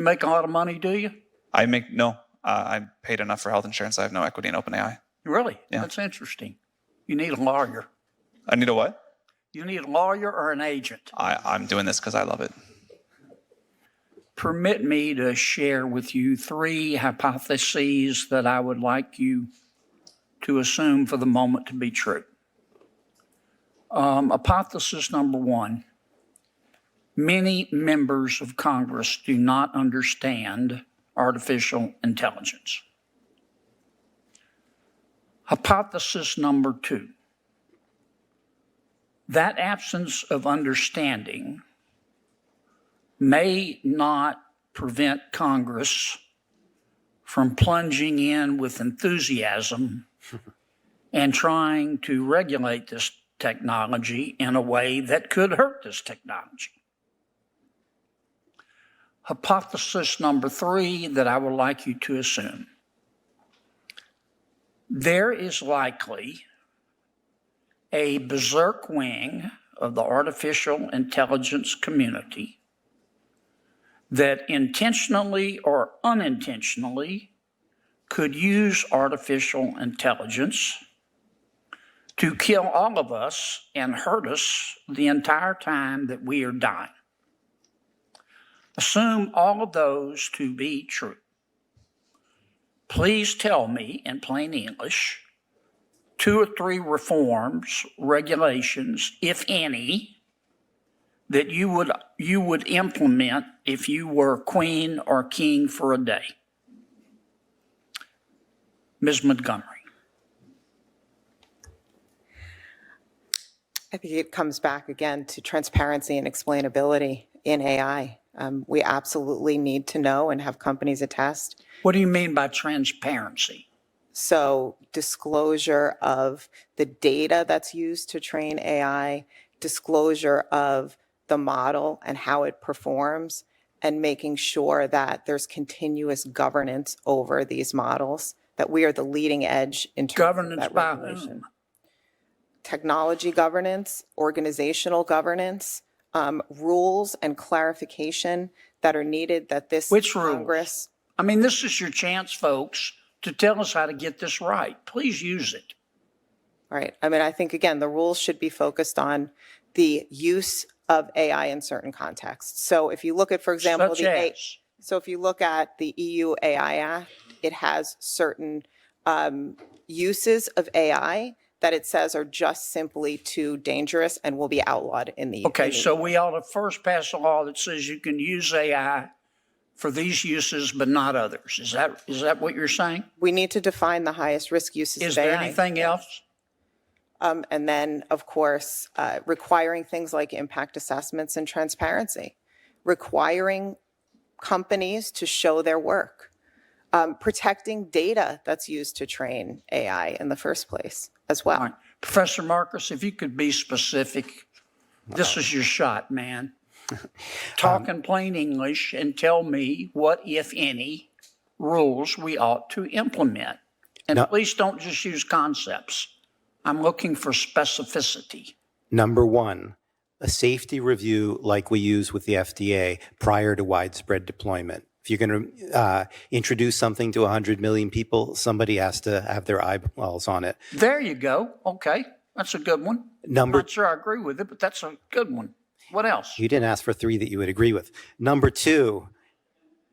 make a lot of money, do you? No, I paid enough for health insurance. I have no equity in OpenAI. Really? Yeah. That's interesting. You need a lawyer. I need a what? You need a lawyer or an agent. I'm doing this because I love it. Permit me to share with you 3 hypotheses that I would like you to assume for the moment to be true. Hypothesis number 1, many members of Congress do not understand artificial intelligence. Hypothesis number 2, that absence of understanding may not prevent Congress from plunging in with enthusiasm and trying to regulate this technology in a way that could hurt this technology. Hypothesis number 3 that I would like you to assume. There is likely a berserk wing of the artificial intelligence community that intentionally or unintentionally could use artificial intelligence to kill all of us and hurt us the entire time that we are dying. Assume all of those to be true. Please tell me in plain English 2 or 3 reforms, regulations, if any, that you would implement if you were queen or king for a day. Ms. Montgomery. I think it comes back again to transparency and explainability in AI. We absolutely need to know and have companies attest. What do you mean by transparency? So disclosure of the data that's used to train AI, disclosure of the model and how it performs, and making sure that there's continuous governance over these models, that we are the leading edge in terms Governance of that by regulation. whom? Technology governance, organizational governance, rules and clarification that are needed that this Which rules? Congress. I mean, this is your chance, folks, to tell us how to get this right. Please use it. Right. I mean, I think, again, the rules should be focused on the use of AI in certain contexts. So if you look at, for example, so if you look at the EU AI Act, it has certain uses of AI that it says are just simply too dangerous and will be outlawed in the Okay, so we ought to first pass a law that says you can use AI for these uses but not others. Is that what you're saying? We need to define the highest risk uses Is of AI. there anything else? And then, of course, requiring things like impact assessments and transparency, requiring companies to show their work, protecting data that's used to train AI in the first place as well. All right. Professor Marcus, if you could be specific, this is your shot, man. Talk in plain English and tell me what, if any, rules we ought to implement. And please don't just use concepts. I'm looking for specificity. Number 1, a safety review like we use with the FDA prior to widespread deployment. If you're going to introduce something to 100 million people, somebody has to have their eyeballs on it. There you go. Okay. That's a good one. I'm not sure I agree with it, but that's a good one. What else? You didn't ask for 3 that you would agree with. Number 2,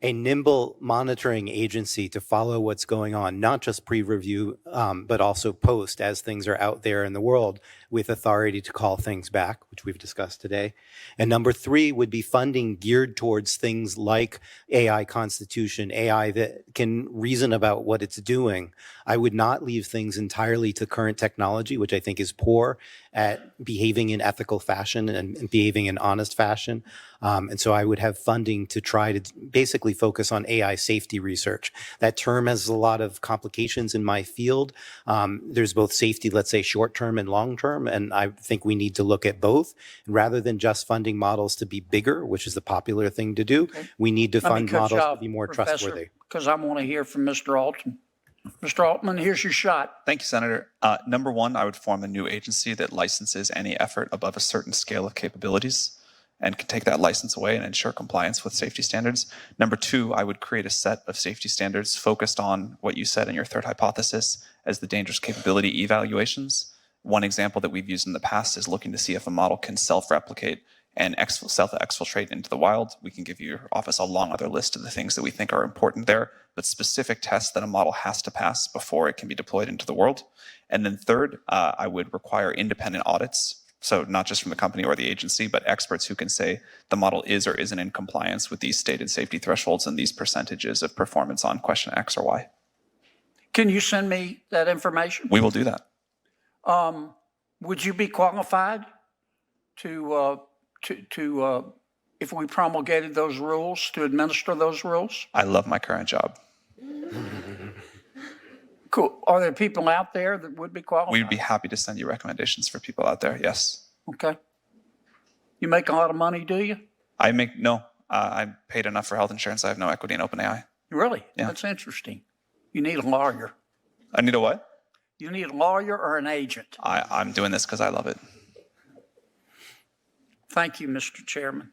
a nimble monitoring agency to follow what's going on, not just pre-review, but also post as things are out there in the world with authority to call things back, which we've discussed today. And number 3 would be funding geared towards things like AI constitution, AI that can reason about what it's doing. I would not leave things entirely to current technology, which I think is poor at behaving in ethical fashion and behaving in honest fashion. And so I would have funding to try to basically focus on AI safety research. That term has a lot of complications in my field. There's both safety, let's say short-term and long-term, and I think we need to look at both. And rather than just funding models to be bigger, which is the popular thing to do, we need to fund models to be more trustworthy. Because I want to hear from Mr. Altman. Mr. Altman, here's your shot. Thank you, Senator. Number 1, I would form a new agency that licenses any effort above a certain scale of capabilities. and can take that license away and ensure compliance with safety standards. Number two, I would create a set of safety standards focused on what you said in your third hypothesis as the dangerous capability evaluations. One example that we've used in the past is looking to see if a model can self-replicate and self-exfiltrate into the wild. We can give your office a long other list of the things that we think are important there, but specific tests that a model has to pass before it can be deployed into the world. And then third, I would require independent audits. So not just from the company or the agency, but experts who can say the model is or isn't in compliance with these stated safety thresholds and these percentages of performance on question X or Y. Can you send me that information? We will do that. Would you be qualified to if we promulgated those rules, to administer those rules? I love my current job. Cool. Are there people out there that would be qualified? We'd be happy to send you recommendations for people out there, yes. Okay. You make a lot of money, do you? No, I'm paid enough for health insurance. I have no equity in OpenAI. Really? Yeah. That's interesting. You need a lawyer. I need a what? You need a lawyer or an agent. I'm doing this because I love it. Thank you, Mr. Chairman.